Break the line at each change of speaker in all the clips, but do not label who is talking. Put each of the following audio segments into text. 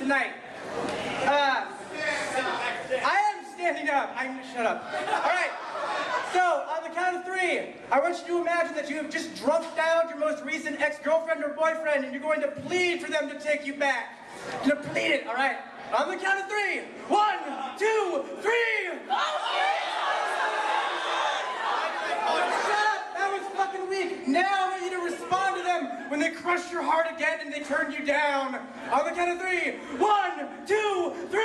tonight. I am standing up. Shut up. All right. So, on the count of 3, I want you to imagine that you have just drunk down your most recent ex-girlfriend or boyfriend, and you're going to plead for them to take you back. You're going to plead it, all right? On the count of 3. 1, 2, 3. Shut up! That was fucking weak. Now I want you to respond to them when they crush your heart again and they turn you down. On the count of 3. 1, 2, 3.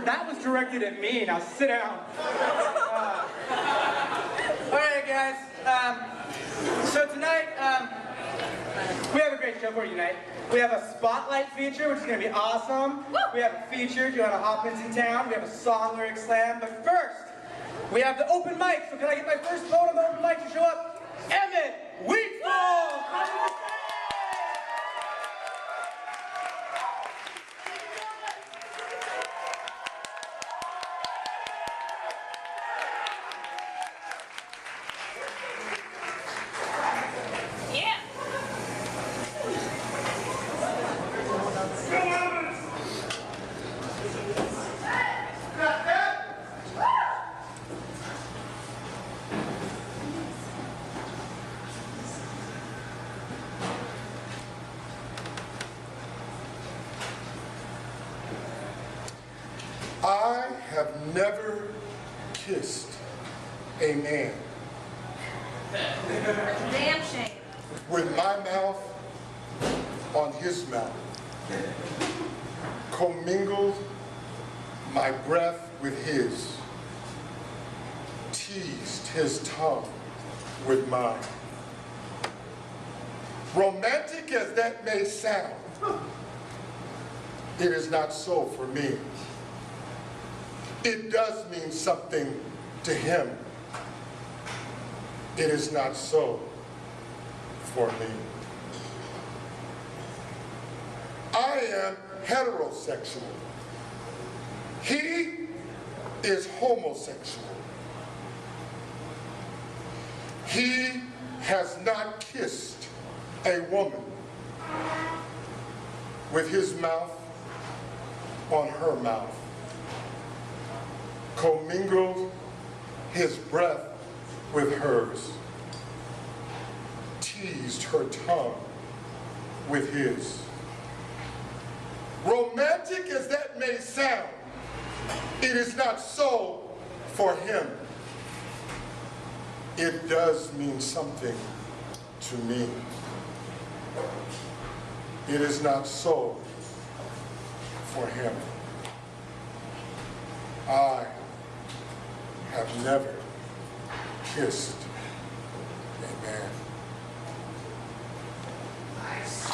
That was directed at me. Now sit down. All right, guys. So tonight, we have a great show for you tonight. We have a spotlight feature, which is going to be awesome. We have a feature, Joanna Hoffman's in town. We have a song lyric slam. But first, we have the open mic. So can I get my first vote on the open mic to show up? Emmett Wheatfall!
I have never kissed a man.
Damn shame.
With my mouth on his mouth, commingled my breath with his, teased his tongue with mine. Romantic as that may sound, it is not so for me. It does mean something to him. It is not so for me. I am heterosexual. He is homosexual. He has not kissed a woman with his mouth on her mouth, commingled his breath with hers, teased her tongue with his. Romantic as that may sound, it is not so for him. It does mean something to me. It is not so for him. I have never kissed a man. Nice.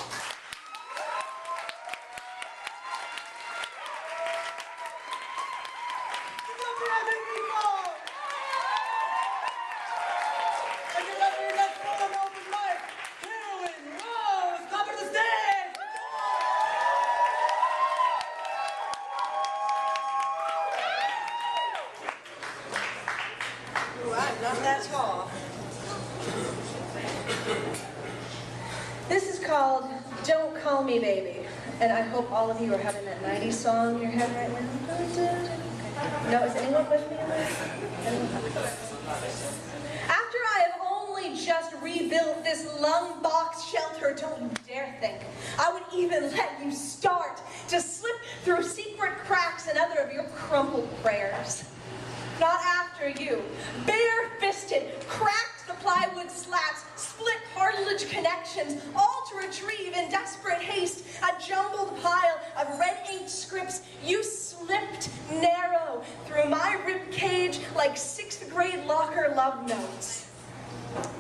This is called Don't Call Me Baby, and I hope all of you are having that 90s song in your head right now. Okay. No, is anyone with me on this? After I have only just rebuilt this lung box shelter, don't you dare think I would even let you start to slip through secret cracks in other of your crumpled prayers. Not after you, bare-fisted, cracked the plywood slats, split cartilage connections, all to retrieve in desperate haste a jumbled pile of red-ink scripts. You slipped narrow through my rib cage like 6th grade locker love notes.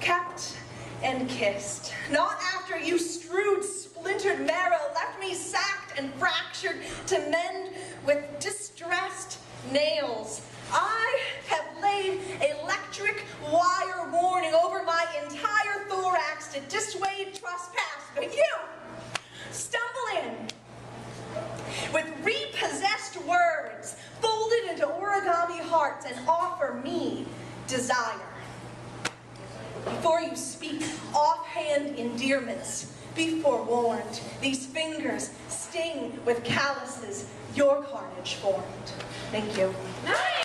Kept and kissed. Not after you strewed splintered marrow, left me sacked and fractured to mend with distressed nails. I have laid electric wire warning over my entire thorax to dissuade trespass, but you stumble in with repossessed words folded into origami hearts and offer me desire. before you speak offhand endearments. Be forewarned, these fingers sting with calluses your carnage formed. Thank you.
Nice.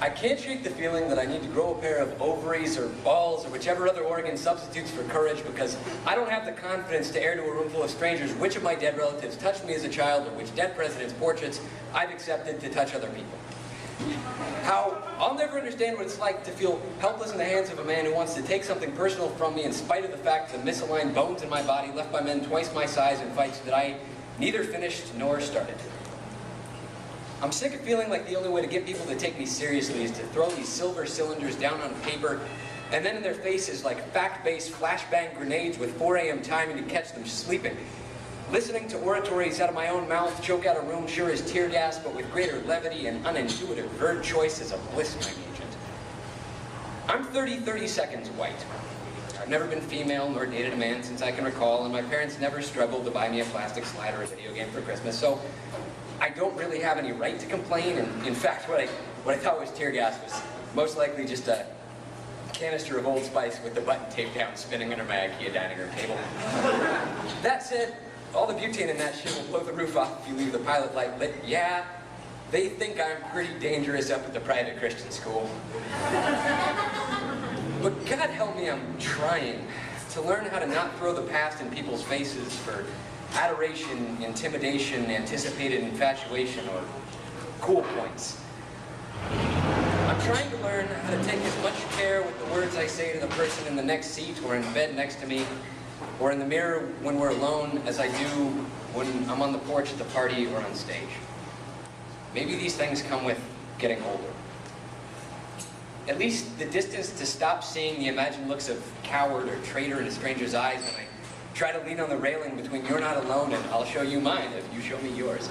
I can't shake the feeling that I need to grow a pair of ovaries or balls or whichever other organ substitutes for courage, because I don't have the confidence to air to a room full of strangers which of my dead relatives touched me as a child or which dead presidents' portraits I've accepted to touch other people. How I'll never understand what it's like to feel helpless in the hands of a man who wants to take something personal from me in spite of the fact the misaligned bones in my body left by men twice my size in fights that I neither finished nor started. I'm sick of feeling like the only way to get people to take me seriously is to throw these silver cylinders down on paper and then in their faces like fact-based flashbang grenades with 4 a.m. timing to catch them sleeping. Listening to oratories out of my own mouth choke out a room sure as tear gas, but with greater levity and unintuitive verb choice is a blistering agent. I'm 30 seconds white. I've never been female nor dated a man since I can recall, and my parents never struggled to buy me a plastic slide or a video game for Christmas, so I don't really have any right to complain, and in fact what I thought was tear gas was most likely just a canister of Old Spice with the button taped down spinning under my IKEA dining room table. That said, all the butane in that shit will blow the roof off if you leave the pilot light lit. Yeah, they think I'm pretty dangerous up at the private Christian school. But God help me, I'm trying to learn how to not throw the past in people's faces for adoration, intimidation, anticipated infatuation, or cool points. I'm trying to learn how to take as much care with the words I say to the person in the next seat or in bed next to me, or in the mirror when we're alone, as I do when I'm on the porch at the party or on stage. Maybe these things come with getting older. At least the distance to stop seeing the imagined looks of coward or traitor in a stranger's eyes when I try to lean on the railing between "you're not alone" and "I'll show you mine if you show me yours."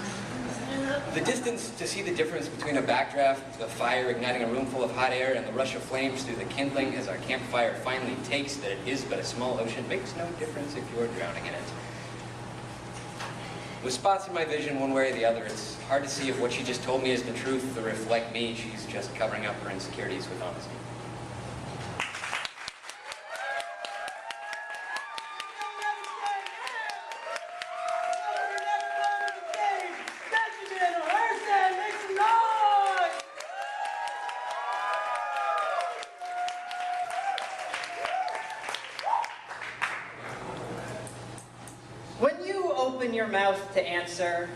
The distance to see the difference between a backdraft, a fire igniting a room full of hot air, and the rush of flames through the kindling as our campfire finally takes that it is but a small ocean makes no difference if you're drowning in it. With spots in my vision one way or the other, it's hard to see if what she just told me is the truth, or if, like me, she's just covering up her insecurities with honesty.
Your mouth to answer,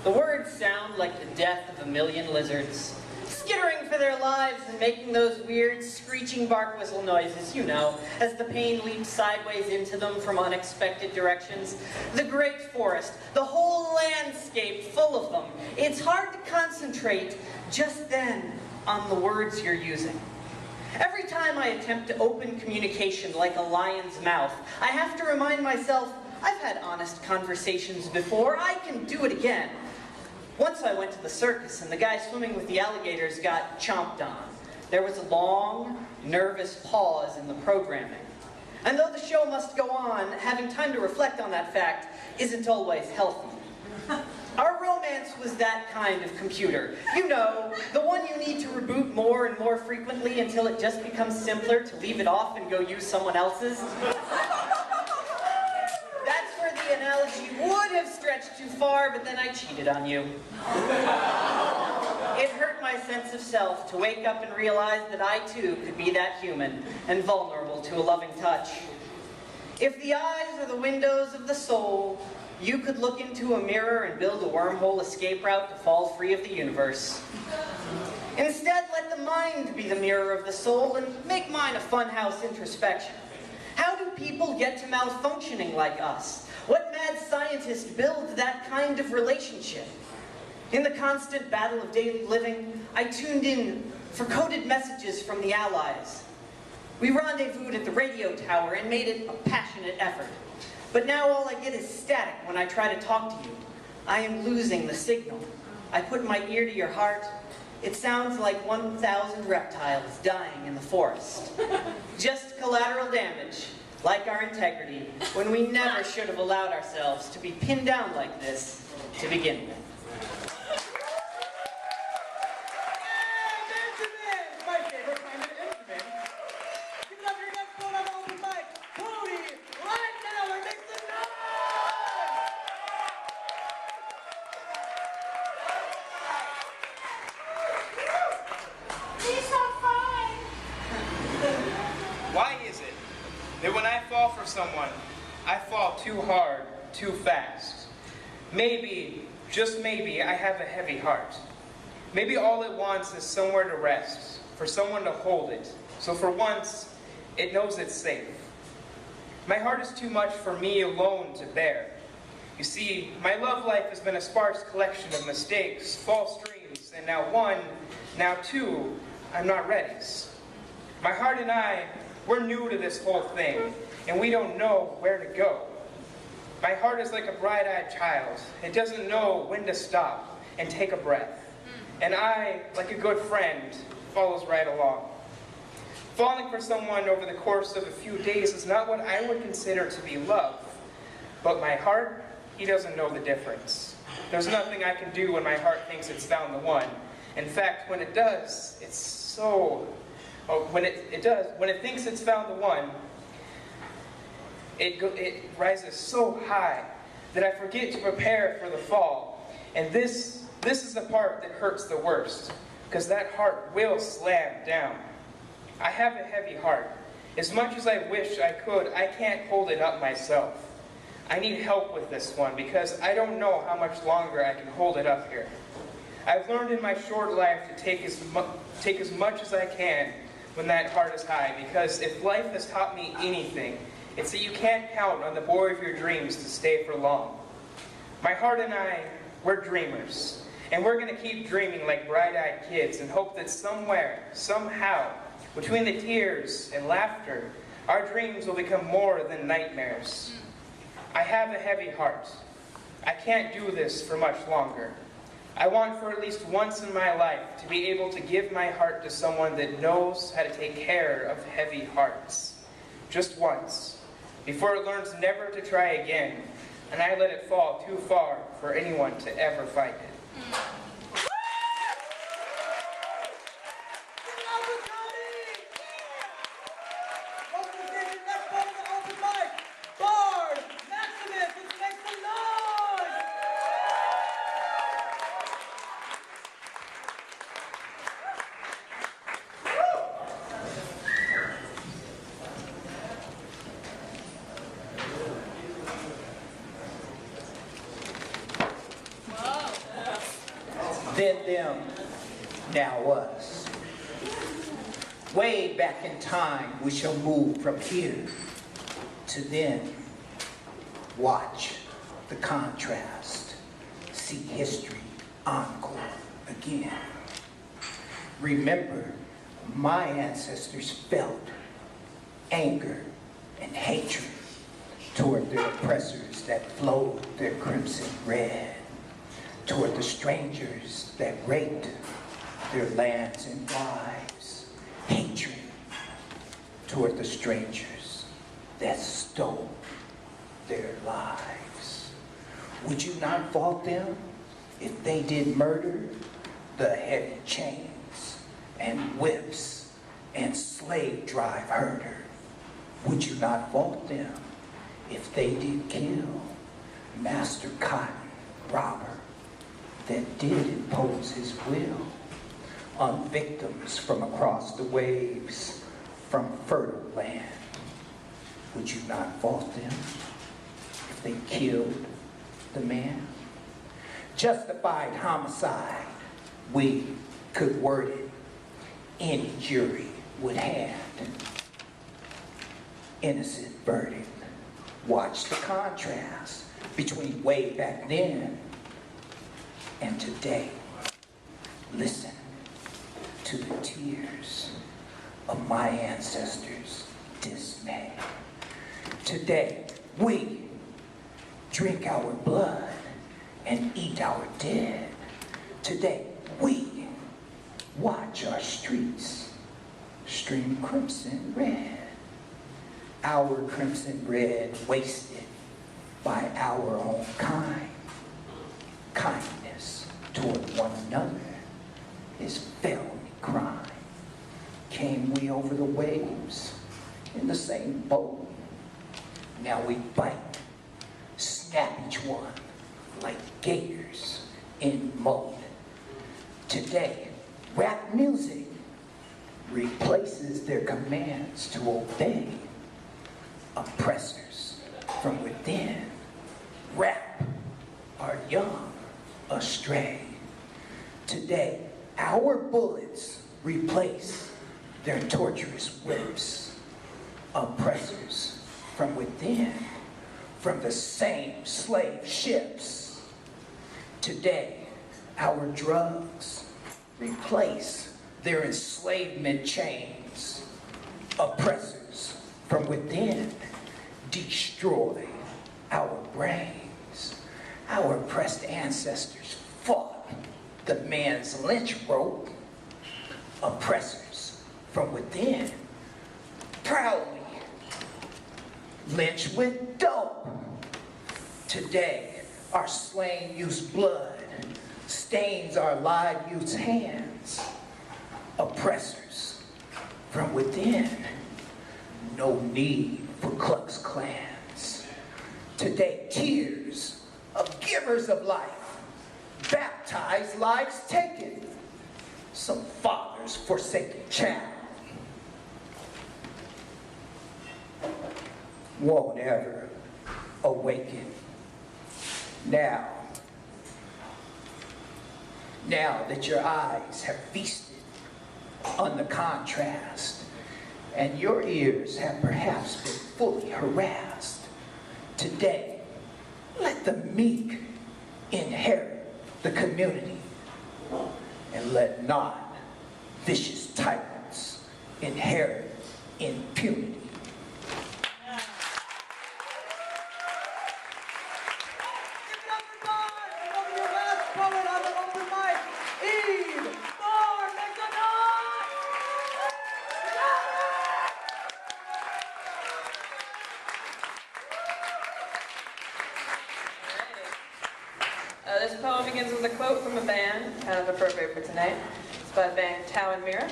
the words sound like the death of a million lizards, skittering for their lives and making those weird screeching bark whistle noises, you know, as the pain leaps sideways into them from unexpected directions. The great forest, the whole landscape full of them. It's hard to concentrate just then on the words you're using. Every time I attempt to open communication like a lion's mouth, I have to remind myself, I've had honest conversations before, I can do it again. Once I went to the circus and the guy swimming with the alligators got chomped on. There was a long, nervous pause in the programming. And though the show must go on, having time to reflect on that fact isn't always healthy. Our romance was that kind of computer. You know, the one you need to reboot more and more frequently until it just becomes simpler to leave it off and go use someone else's. That's where the analogy would have stretched too far, but then I cheated on you. It hurt my sense of self to wake up and realize that I too could be that human and vulnerable to a loving touch. If the eyes are the windows of the soul, you could look into a mirror and build a wormhole escape route to fall free of the universe. Instead, let the mind be the mirror of the soul and make mine a funhouse introspection. How do people get to malfunctioning like us? What mad scientist builds that kind of relationship? In the constant battle of daily living, I tuned in for coded messages from the Allies. We rendezvoused at the radio tower and made it a passionate effort. But now all I get is static when I try to talk to you. I am losing the signal. I put my ear to your heart. It sounds like 1,000 reptiles dying in the forest. Just collateral damage, like our integrity, when we never should have allowed ourselves to be pinned down like this to begin with.
Someone, I fall too hard, too fast. Maybe, just maybe, I have a heavy heart. Maybe all it wants is somewhere to rest, for someone to hold it, so for once, it knows it's safe. My heart is too much for me alone to bear. You see, my love life has been a sparse collection of mistakes, false dreams, and now one, now two, I'm not ready. My heart and I, we're new to this whole thing, and we don't know where to go. My heart is like a bright-eyed child. It doesn't know when to stop and take a breath. And I, like a good friend, follows right along. Falling for someone over the course of a few days is not what I would consider to be love. But my heart, he doesn't know the difference. There's nothing I can do when my heart thinks it's found the one. In fact, when it does, it's so... when it thinks it's found the one, it rises so high that I forget to prepare for the fall. And this is the part that hurts the worst, because that heart will slam down. I have a heavy heart. As much as I wish I could, I can't hold it up myself. I need help with this one, because I don't know how much longer I can hold it up here. I've learned in my short life to take as much as I can when that heart is high, because if life has taught me anything, it's that you can't count on the boy of your dreams to stay for long. My heart and I, we're dreamers, and we're going to keep dreaming like bright-eyed kids and hope that somewhere, somehow, between the tears and laughter, our dreams will become more than nightmares. I have a heavy heart. I can't do this for much longer. I want for at least once in my life to be able to give my heart to someone that knows how to take care of heavy hearts. Just once, before it learns never to try again, and I let it fall too far for anyone to ever find it. Maximus, let's make some noise!
Then them, now us. Way back in time, we shall move from here to then. Watch the contrast. See history encore again. Remember, my ancestors felt anger and hatred toward their oppressors that flowed their crimson red, toward the strangers that raped their lands and wives, hatred toward the strangers that stole their lives. Would you not fault them if they did murder? The heavy chains and whips and slave drive herder. Would you not fault them if they did kill Master Cotton robber that did impose his will on victims from across the waves from fertile land? Would you not fault them if they killed the man? Justified homicide, we could word it, any jury would hand. Innocent verdict. Watch the contrast between way back then and today. Listen to the tears among my ancestors' dismay. Today, we drink our blood and eat our dead. Today, we watch our streets stream crimson red. Our crimson red wasted by our own kind. Kindness toward one another is felony crime. Came we over the waves in the same boat. Now we bite, snap each one like gators in moat. Today, rap music replaces their commands to obey. Oppressors from within rap our young astray. Today, our bullets replace their torturous whips. Oppressors from within, from the same slave ships. Today, our drugs replace their enslavement chains. Oppressors from within destroy our brains. Our oppressed ancestors fought the man's lynch rope. Oppressors from within proudly lynch with dope. Today, our slain youth's blood stains our live youth's hands. Oppressors from within, no need for Klux Klans. Today, tears of givers of life, baptized lives taken, some father's forsaken child won't ever awaken. Now that your eyes have feasted on the contrast, and your ears have perhaps been fully harassed, today, let the meek inherit the community, and let not vicious tyrants inherit impunity.
This poem begins with a quote from a band, kind of appropriate for tonight. It's by the band Tau and Mira.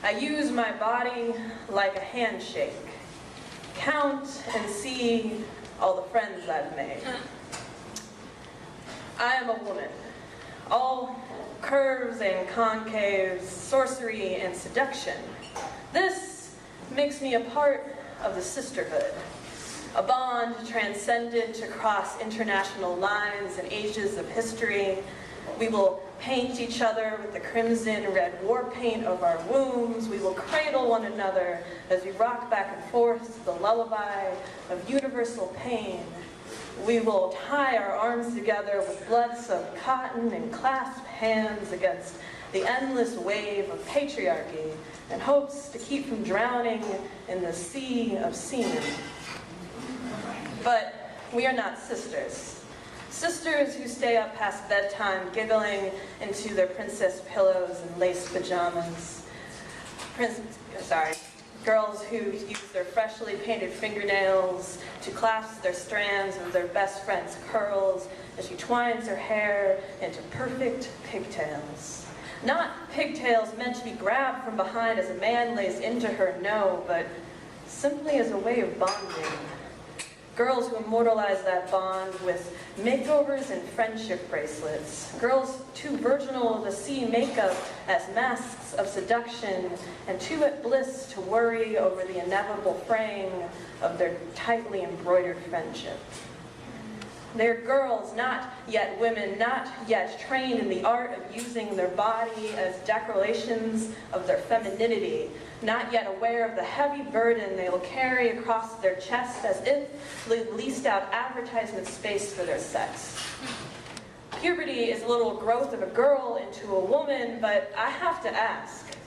I use my body like a handshake. Count and see all the friends I've made. I am a woman. All curves and concaves, sorcery and seduction. This makes me a part of the Sisterhood. A bond transcendent across international lines and ages of history. We will paint each other with the crimson red war paint of our wombs. We will cradle one another as we rock back and forth to the lullaby of universal pain. We will tie our arms together with blood-soaked cotton and clasp hands against the endless wave of patriarchy in hopes to keep from drowning in the sea of semen. But we are not sisters. Sisters who stay up past bedtime giggling into their princess pillows and lace pajamas. Girls who use their freshly painted fingernails to clasp their strands of their best friend's curls as she twines her hair into perfect pigtails. Not pigtails meant to be grabbed from behind as a man lays into her, no, but simply as a way of bonding. Girls who immortalize that bond with makeovers and friendship bracelets. Girls too virginal to see makeup as masks of seduction and too at bliss to worry over the inevitable fraying of their tightly embroidered friendship. They're girls, not yet women, not yet trained in the art of using their body as declarations of their femininity, not yet aware of the heavy burden they will carry across their chest as if they leased out advertisement space for their sex. Puberty is a little growth of a girl into a woman, but I have to ask,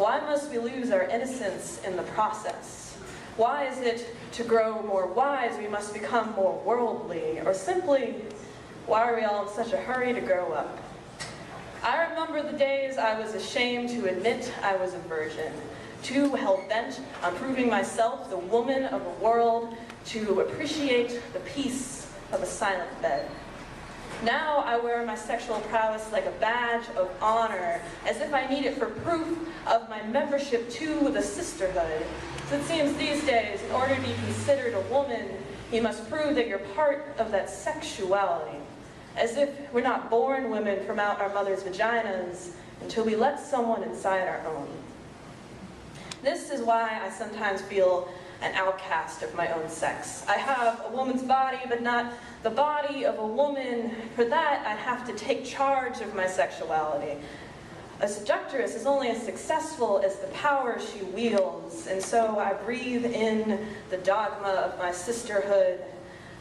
Why must we lose our innocence in the process? Why is it to grow more wise we must become more worldly? Or simply, why are we all in such a hurry to grow up? I remember the days I was ashamed to admit I was a virgin, too hell-bent on proving myself the woman of the world, to appreciate the peace of a silent bed. Now I wear my sexual prowess like a badge of honor, as if I need it for proof of my membership to the Sisterhood. So it seems these days, in order to be considered a woman, you must prove that you're part of that sexuality. As if we're not born women from out our mother's vaginas until we let someone inside our own. This is why I sometimes feel an outcast of my own sex. I have a woman's body, but not the body of a woman. For that, I have to take charge of my sexuality. A seductress is only as successful as the power she wields, and so I breathe in the dogma of my sisterhood.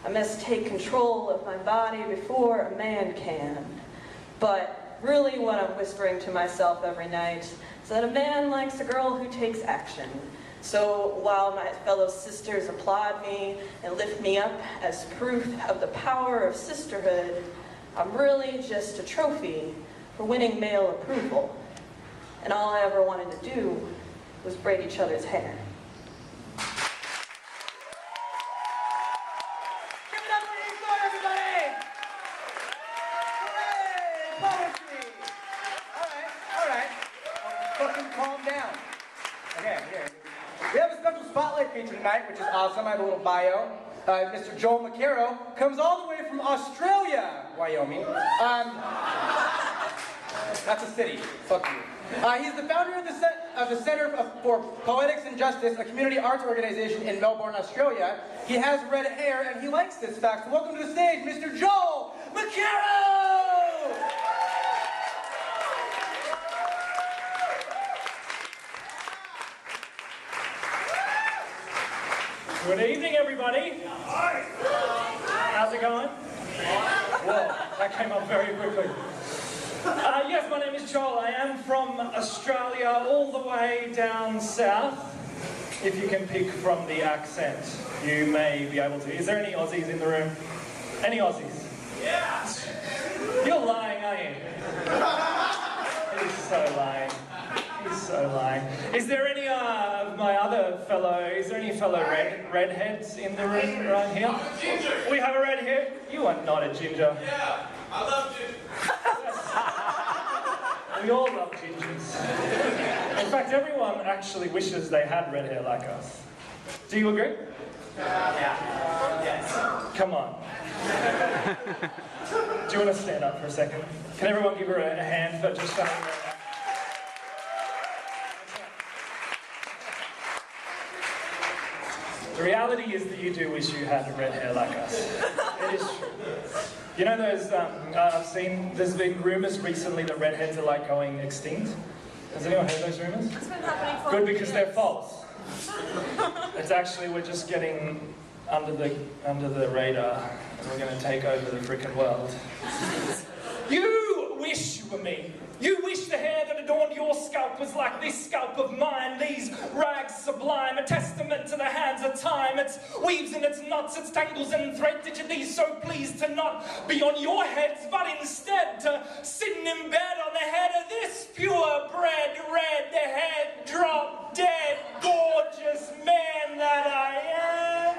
I must take control of my body before a man can. But really what I'm whispering to myself every night is that a man likes a girl who takes action. So while my fellow sisters applaud me and lift me up as proof of the power of sisterhood, I'm really just a trophy for winning male approval. And all I ever wanted to do was braid each other's hair.
Give it up for you, Thorne, everybody! Hooray! Poetry! All right. Fucking calm down. Okay, here. We have a special spotlight feature tonight, which is awesome. I have a little bio. Mr. Joel Mccaro comes all the way from Australia, Wyoming. That's a city. Fuck you. He's the founder of the Center for Poetics and Justice, a community arts organization in Melbourne, Australia. He has red hair, and he likes this fact. So welcome to the stage, Mr. Joel Mccaro!
Good evening, everybody. How's it going? Whoa, that came up very quickly. Yes, my name is Joel. I am from Australia, all the way down south. If you can pick from the accent, you may be able to. Is there any Aussies in the room? Any Aussies? Yeah. You're lying, aren't you? He's so lying. He's so lying. Is there any of my other is there any fellow redheads in the room right here?
I'm a ginger.
We have a red hair? You are not a ginger.
Yeah, I love ginger.
We all love gingers. In fact, everyone actually wishes they had red hair like us. Do you agree?
Yeah. Yes.
Come on. Do you want to stand up for a second? Can everyone give her a hand for just standing there? The reality is that you do wish you had red hair like us. It is true. You know those, there's been rumours recently that redheads are like going extinct. Has anyone heard those rumours?
It's been happening for
Good, because they're
years.
false. It's actually, we're just getting under the radar, and we're going to take over the frickin' world. You wish you were me. You wish the hair that adorned your scalp was like this scalp of mine, these rags sublime, a testament to the hands of time. It weaves in its knots, its tangles and threads, that you'd be so pleased to not be on your heads, but instead to sitting in bed on the head of this purebred, red head, drop dead, gorgeous man that I am.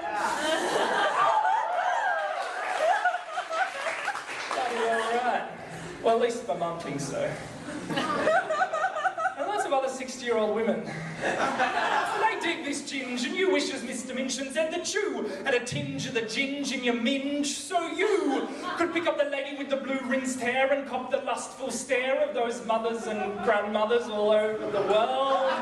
Bloody alright. Well, at least my mum thinks so. And lots of other 60-year-old women. They dig this ginge, and you wish, as Mr. Minchin said, that you had a tinge of the ginge in your minge, so you could pick up the lady with the blue rinsed hair and cop the lustful stare of those mothers and grandmothers all over the world.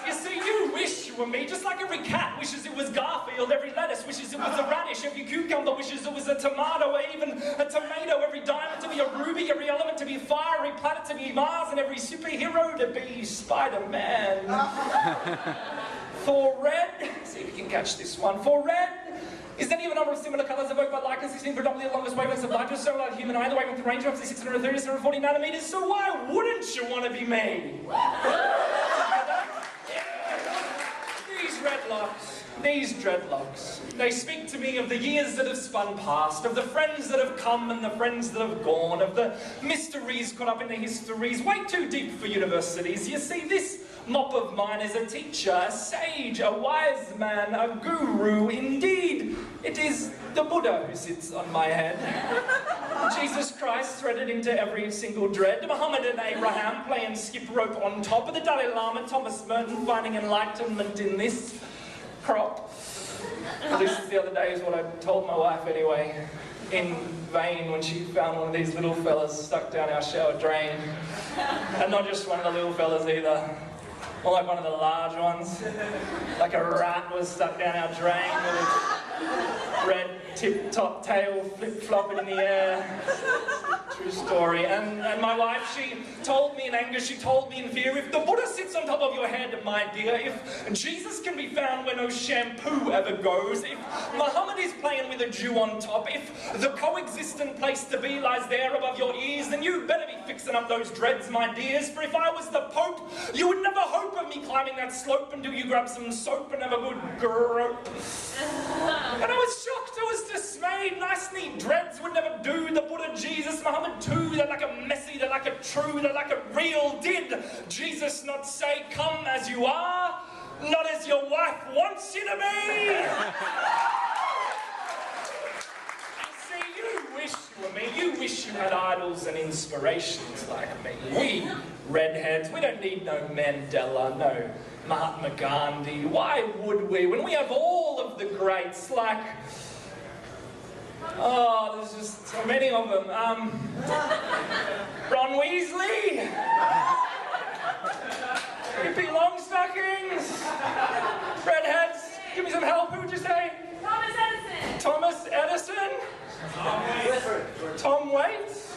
You see, you wish you were me, just like every cat wishes it was Garfield, every lettuce wishes it was a radish, every cucumber wishes it was a tomato, even a tomato, every diamond to be a ruby, every element to be fire, every planet to be Mars, and every superhero to be Spider-Man. For red, see if you can catch this one, for red, Is any of a number of similar colours evoked by light consisting predominantly the longest wavelengths of light to a solar like human eye, the wavelength range of up to 630 to 740 nanometers? So why wouldn't you want to be me? These dreadlocks, they speak to me of the years that have spun past, of the friends that have come and the friends that have gone, of the mysteries caught up in the histories, way too deep for universities. You see, this mop of mine is a teacher, a sage, a wise man, a guru. Indeed, it is the Buddha who sits on my head. Jesus Christ threaded into every single dread, Muhammad and Abraham playing skip rope on top of the Dalai Lama, Thomas Merton finding enlightenment in this crop. At least the other day is what I told my wife anyway, in vain when she found one of these little fellas stuck down our shower drain. And not just one of the little fellas either, more like one of the large ones. Like a rat was stuck down our drain with its red tip-top tail flip-flopping in the air. True story. And my wife, she told me in anger, she told me in fear, if the Buddha sits on top of your head, my dear, if Jesus can be found where no shampoo ever goes, if Muhammad is playing with a Jew on top, if the coexistent place to be lies there above your ears, then you better be fixing up those dreads, my dears, for if I was the Pope, you would never hope of me climbing that slope until you grab some soap and have a good grope. And I was shocked, I was dismayed. Nice neat dreads would never do. The Buddha, Jesus, Muhammad too, they're like a messy, they're like a true, they're like a real. Did Jesus not say, come as you are, not as your wife wants you to be? See, you wish you were me, you wish you had idols and inspirations like me. We redheads, we don't need no Mandela, no Mahatma Gandhi. Why would we, when we have all of the greats like, oh, there's just so many of them. Ron Weasley, Pippi Longstockings, redheads. Give me some help. Who would you say?
Thomas Edison.
Thomas Edison. Tom Waits.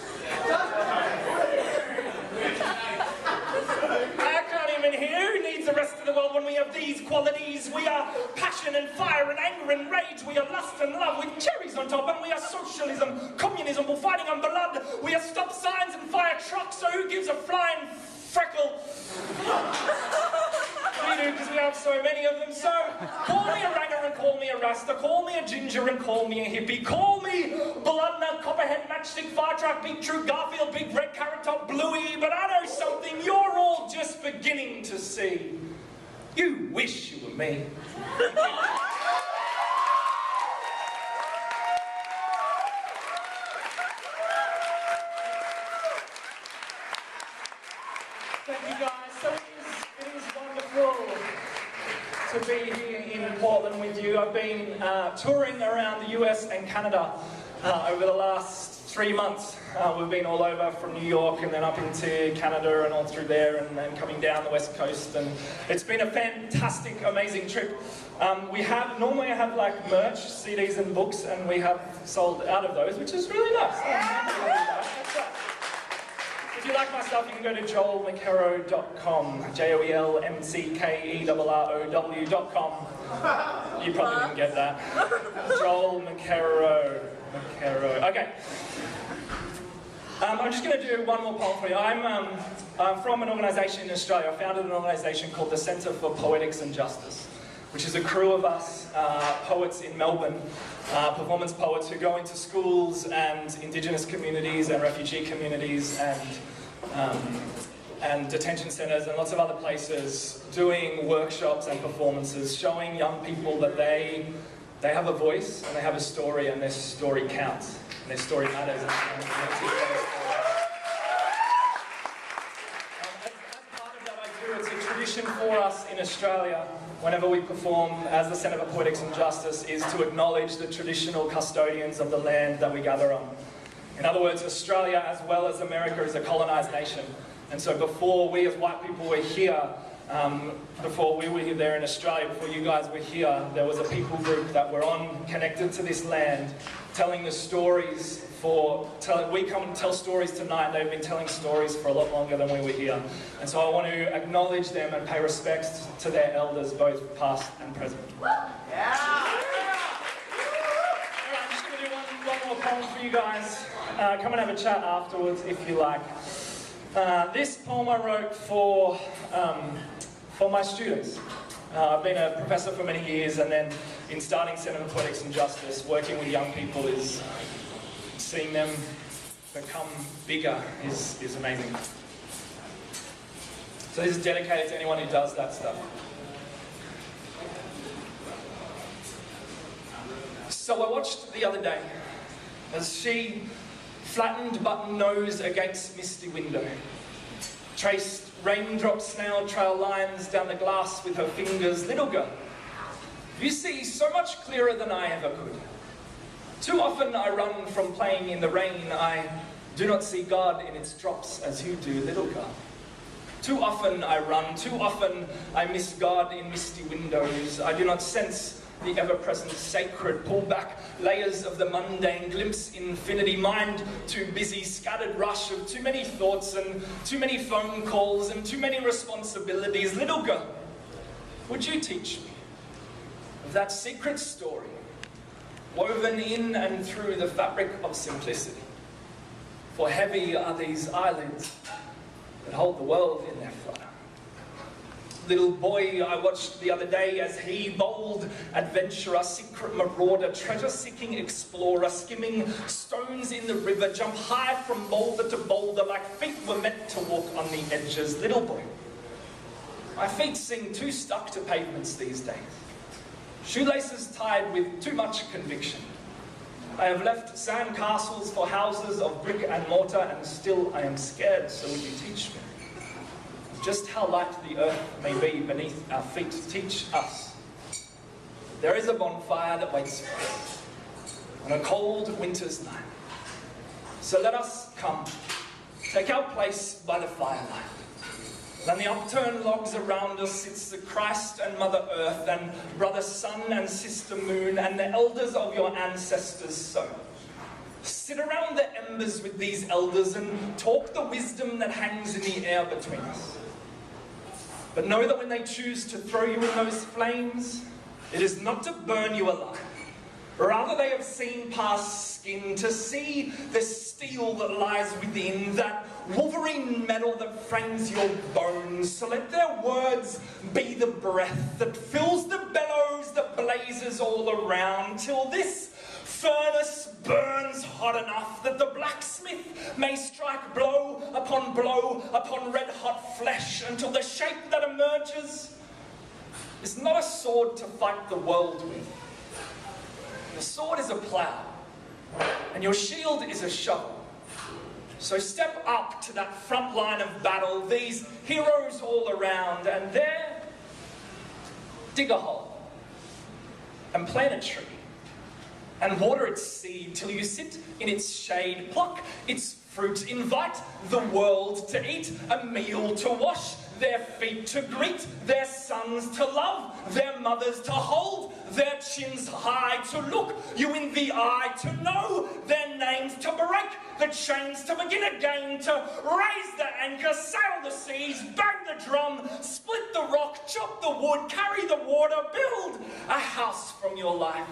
I can't even hear. Who needs the rest of the world when we have these qualities? We are passion and fire and anger and rage. We are lust and love with cherries on top. And we are socialism, communism, we're fighting on blood. We are stop signs and fire trucks. So who gives a flying freckle? We do, because we have so many of them. So call me a ranger and call me a rasta. Call me a ginger and call me a hippie. Call me blood nut, copperhead, matchstick, fire truck, big true Garfield, big red carrot top, bluey. But I know something you're all just beginning to see. You wish you were me. Thank you guys. So it is wonderful to be here in Portland with you. I've been touring around the US and Canada over the last 3 months. We've been all over from New York and then up into Canada and all through there and then coming down the West Coast. And it's been a fantastic, amazing trip. Normally I have like merch, CDs and books, and we have sold out of those, which is really nice. If you like my stuff, you can go to joelmccaro.com, JOELMCKERROW.com. You probably didn't get that. Joel Mccaro. Okay. I'm just going to do one more poem for you. I'm from an organisation in Australia. I founded an organisation called the Centre for Poetics and Justice, which is a crew of us, poets in Melbourne, performance poets who go into schools and Indigenous communities and refugee communities and detention centres and lots of other places, doing workshops and performances, showing young people that they have a voice and they have a story and their story counts and their story matters. As part of that I do, it's a tradition for us in Australia, whenever we perform as the Centre for Poetics and Justice, is to acknowledge the traditional custodians of the land that we gather on. In other words, Australia, as well as America, is a colonised nation. And so before we as white people were here, before we were here there in Australia, before you guys were here, there was a people group that were connected to this land, telling the stories we come and tell stories tonight. They've been telling stories for a lot longer than we were here. And so I want to acknowledge them and pay respects to their elders, both past and present. Yeah. poem for you guys. Come and have a chat afterwards if you like. This poem I wrote for my students. I've been a professor for many years, and then in starting Centre for Poetics and Justice, working with young people is seeing them become bigger is amazing. So this is dedicated to anyone who does that stuff. So I watched the other day as she, flattened button nose against misty window, traced raindrop snail trail lines down the glass with her fingers. Little girl, you see so much clearer than I ever could. Too often I run from playing in the rain. I do not see God in its drops as you do, little girl. Too often I run, too often I miss God in misty windows. I do not sense the ever-present sacred, pull back layers of the mundane, glimpse infinity, mind too busy, scattered rush of too many thoughts and too many phone calls and too many responsibilities. Little girl, would you teach me of that secret story woven in and through the fabric of simplicity? For heavy are these eyelids that hold the world in their flutter. Little boy I watched the other day as he, bold adventurer, secret marauder, treasure-seeking explorer, skimming stones in the river, jump high from boulder to boulder like feet were meant to walk on the edges. Little boy, my feet seem too stuck to pavements these days, shoelaces tied with too much conviction. I have left sand castles for houses of brick and mortar, and still I am scared, so would you teach me just how light the earth may be beneath our feet? Teach us. There is a bonfire that waits for us on a cold winter's night. So let us come, take our place by the firelight. On the upturned logs around us sits the Christ and Mother Earth and Brother Sun and Sister Moon and the elders of your ancestors. So sit around the embers with these elders and talk the wisdom that hangs in the air between us. But know that when they choose to throw you in those flames, it is not to burn you alive. Rather, they have seen past skin to see the steel that lies within, that wolverine metal that frames your bones. So let their words be the breath that fills the bellows that blazes all around, till this furnace burns hot enough that the blacksmith may strike blow upon red-hot flesh, until the shape that emerges is not a sword to fight the world with. The sword is a plough, and your shield is a shovel. So step up to that front line of battle, these heroes all around, and there, dig a hole, and plant a tree, and water its seed till you sit in its shade, pluck its fruit, invite the world to eat a meal, to wash their feet, to greet their sons, to love their mothers, to hold their chins high, to look you in the eye, to know their names, to break the chains, to begin again, to raise the anchor, sail the seas, bang the drum, split the rock, chop the wood, carry the water, build a house from your life,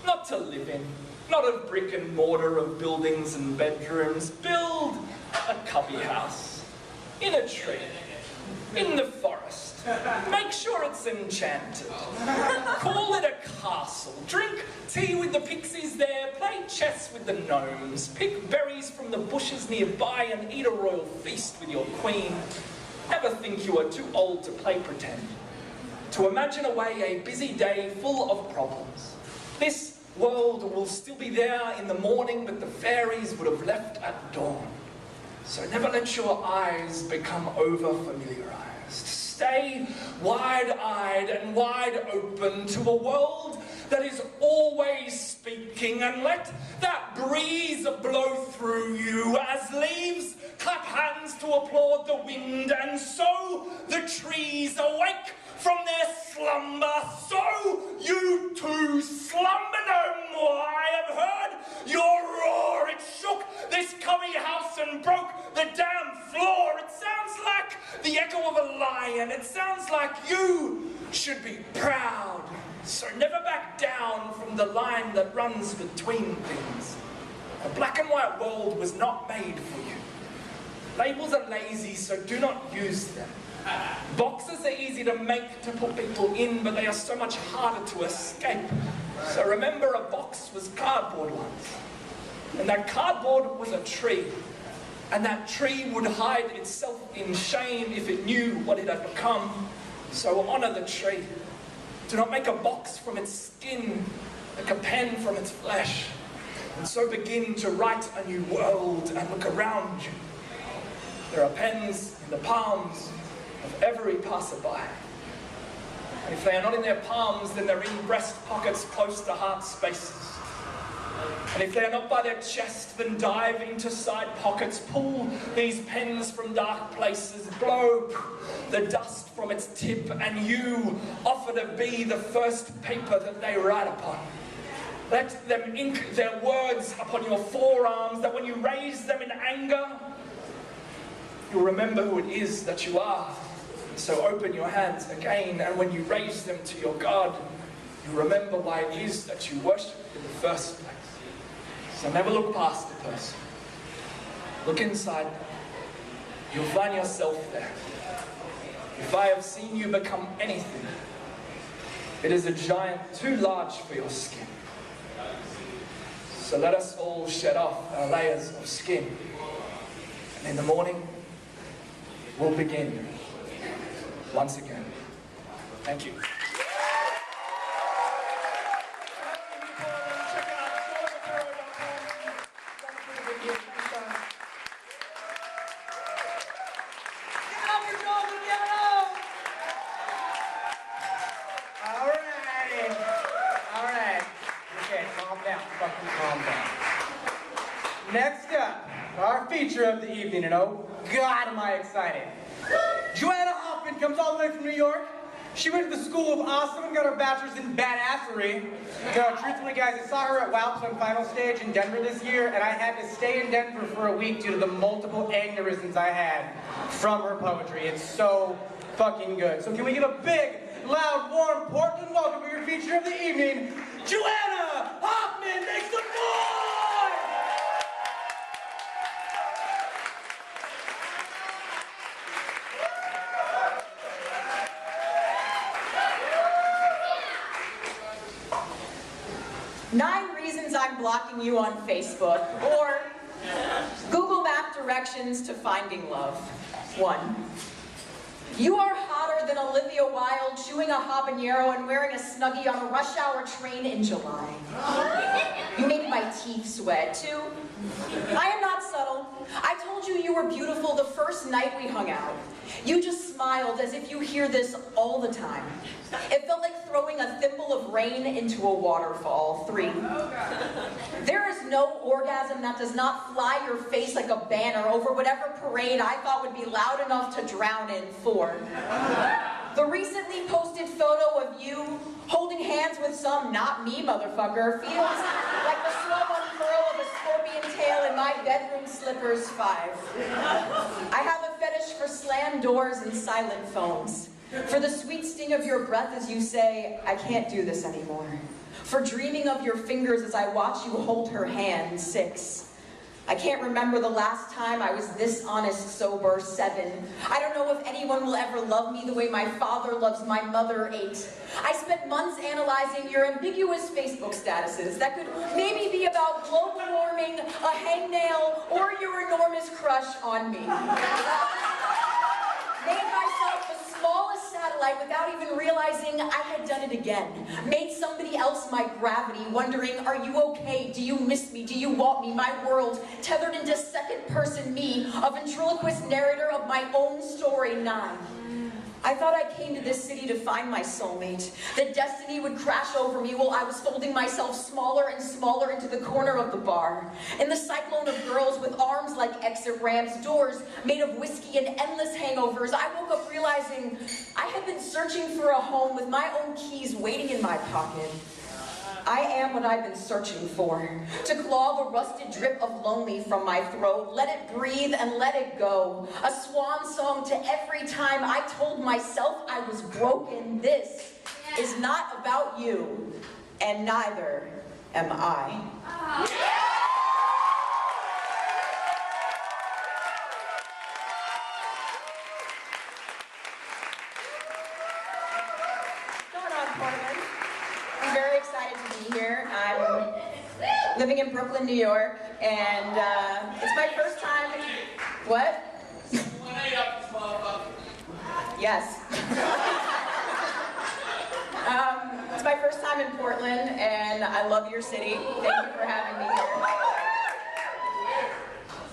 not to live in, not of brick and mortar, of buildings and bedrooms. Build a cubby house in a tree, in the forest. Make sure it's enchanted. Call it a castle. Drink tea with the pixies there. Play chess with the gnomes. Pick berries from the bushes nearby and eat a royal feast with your queen. Never think you are too old to play pretend. To imagine away a busy day full of problems. This world will still be there in the morning, but the fairies would have left at dawn. So never let your eyes become over-familiarized. Stay wide-eyed and wide open to a world that is always speaking, and let that breeze blow through you as leaves clap hands to applaud the wind, and so the trees awake from their slumber, so you too slumber no more. I have heard your roar. It shook this cubby house and broke the damn floor. It sounds like the echo of a lion. It sounds like you should be proud. So never back down from the line that runs between things. The black and white world was not made for you. Labels are lazy, so do not use them. Boxes are easy to make to put people in, but they are so much harder to escape. So remember, a box was cardboard once. And that cardboard was a tree. And that tree would hide itself in shame if it knew what it had become. So honor the tree. Do not make a box from its skin, like a pen from its flesh. And so begin to write a new world and look around you. There are pens in the palms of every passerby. And if they are not in their palms, then they're in breast pockets close to heart spaces. And if they are not by their chest, then dive into side pockets, pull these pens from dark places, blow the dust from its tip, and you offer to be the first paper that they write upon. Let them ink their words upon your forearms, that when you raise them in anger, you'll remember who it is that you are. So open your hands again, and when you raise them to your God, you remember why it is that you worship in the first place. So never look past the person. Look inside. You'll find yourself there. If I have seen you become anything, it is a giant too large for your skin. So let us all shed off our layers of skin. And in the morning, we'll begin once again. Thank you.
Next up, our feature of the evening, and oh God am I excited. Joanna Hoffman comes all the way from New York. She went to the School of Awesome and got her bachelor's in badassery. Truthfully guys, I saw her at WALP's on final stage in Denver this year, and I had to stay in Denver for a week due to the multiple aneurysms I had from her poetry. It's so fucking good. So can we give a big, loud, warm Portland welcome for your feature of the evening, Joanna Hoffman, make some noise!
9 reasons I'm blocking you on Facebook, or Google Map directions to finding love. 1. You are hotter than Olivia Wilde chewing a habanero and wearing a Snuggie on a rush hour train in July. You made my teeth sweat. 2. I am not subtle. I told you you were beautiful the first night we hung out. You just smiled as if you hear this all the time. It felt like throwing a thimble of rain into a waterfall. 3. There is no orgasm that does not fly your face like a banner over whatever parade I thought would be loud enough to drown in. 4. The recently posted photo of you holding hands with some not me motherfucker feels like the slow unfurl of a scorpion tail in my bedroom slippers. 5. I have a fetish for slammed doors and silent phones. For the sweet sting of your breath as you say, I can't do this anymore. For dreaming of your fingers as I watch you hold her hand. 6. I can't remember the last time I was this honest sober. 7. I don't know if anyone will ever love me the way my father loves my mother. 8. I spent months analyzing your ambiguous Facebook statuses that could maybe be about global warming, a hangnail, or your enormous crush on me. Made myself the smallest satellite without even realizing I had done it again. Made somebody else my gravity, wondering, are you okay? Do you miss me? Do you want me? My world tethered into second-person me, a ventriloquist narrator of my own story. 9. I thought I came to this city to find my soulmate, that destiny would crash over me while I was folding myself smaller and smaller into the corner of the bar. In the cyclone of girls with arms like exit ramps, doors made of whiskey and endless hangovers, I woke up realizing I had been searching for a home with my own keys waiting in my pocket. I am what I've been searching for, to claw the rusted drip of lonely from my throat, let it breathe and let it go. A swan song to every time I told myself I was broken. This is not about you, and neither am I. living in Brooklyn, New York, and it's my first time. What? Yes. It's my first time in Portland, and I love your city. Thank you for having me here.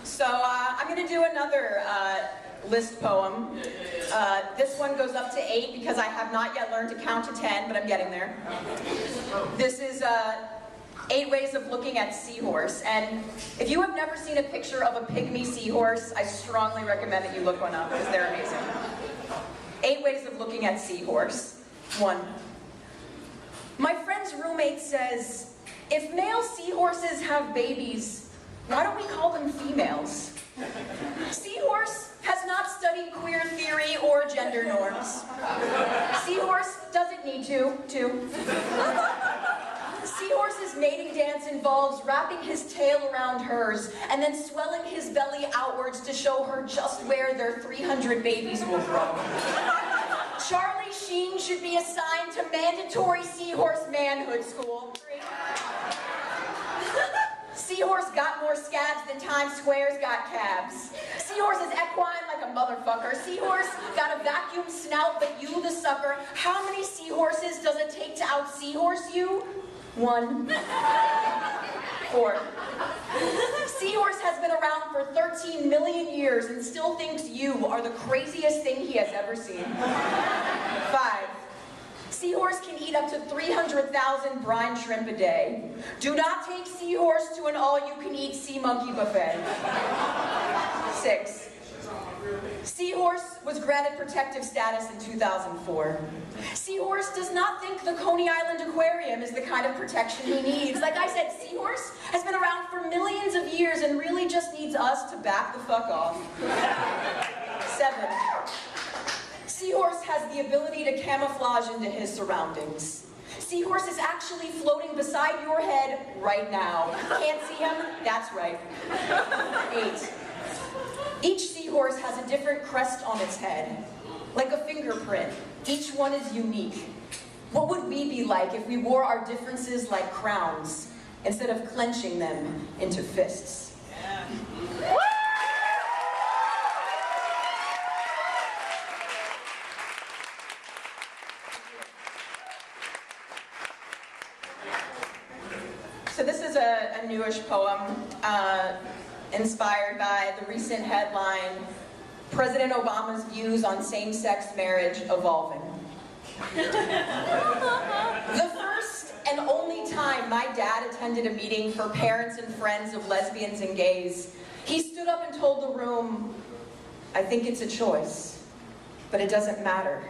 So I'm going to do another list poem. This one goes up to 8 because I have not yet learned to count to 10, but I'm getting there. This is 8 ways of looking at seahorse. And if you have never seen a picture of a pygmy seahorse, I strongly recommend that you look one up because they're amazing. 8 ways of looking at seahorse. 1. My friend's roommate says, if male seahorses have babies, why don't we call them females? Seahorse has not studied queer theory or gender norms. Seahorse doesn't need to. Seahorse's mating dance involves wrapping his tail around hers and then swelling his belly outwards to show her just where their 300 babies will grow. Charlie Sheen should be assigned to mandatory seahorse manhood school. 3. Seahorse got more scabs than Times Square's got cabs. Seahorse is equine like a motherfucker. Seahorse got a vacuum snout, but you the sucker. How many seahorses does it take to out-seahorse you? 1. 4. Seahorse has been around for 13 million years and still thinks you are the craziest thing he has ever seen. 5. Seahorse can eat up to 300,000 brine shrimp a day. Do not take seahorse to an all-you-can-eat sea monkey buffet. 6. Seahorse was granted protective status in 2004. Seahorse does not think the Coney Island Aquarium is the kind of protection he needs. Like I said, Seahorse has been around for millions of years and really just needs us to back the fuck off. 7. Seahorse has the ability to camouflage into his surroundings. Seahorse is actually floating beside your head right now. Can't see him? That's right. 8. Each seahorse has a different crest on its head, like a fingerprint. Each one is unique. What would we be like if we wore our differences like crowns, instead of clenching them into fists? Yeah. So this is a newish poem inspired by the recent headline, President Obama's views on same-sex marriage evolving. The first and only time my dad attended a meeting for parents and friends of lesbians and gays, he stood up and told the room, I think it's a choice, but it doesn't matter.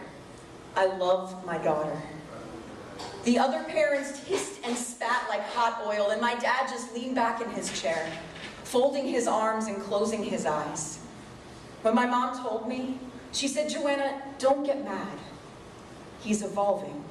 I love my daughter. The other parents hissed and spat like hot oil, and my dad just leaned back in his chair, folding his arms and closing his eyes. When my mom told me, she said, Joanna, don't get mad. He's evolving.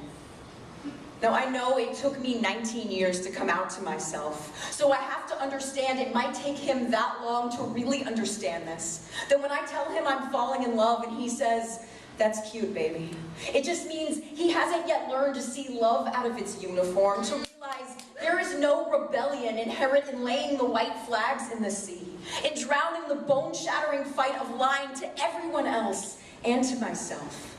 Now, I know it took me 19 years to come out to myself, so I have to understand it might take him that long to really understand this. That when I tell him I'm falling in love and he says, that's cute, baby, it just means he hasn't yet learned to see love out of its uniform, to realize there is no rebellion inherent in laying the white flags in the sea, in drowning the bone-shattering fight of lying to everyone else and to myself.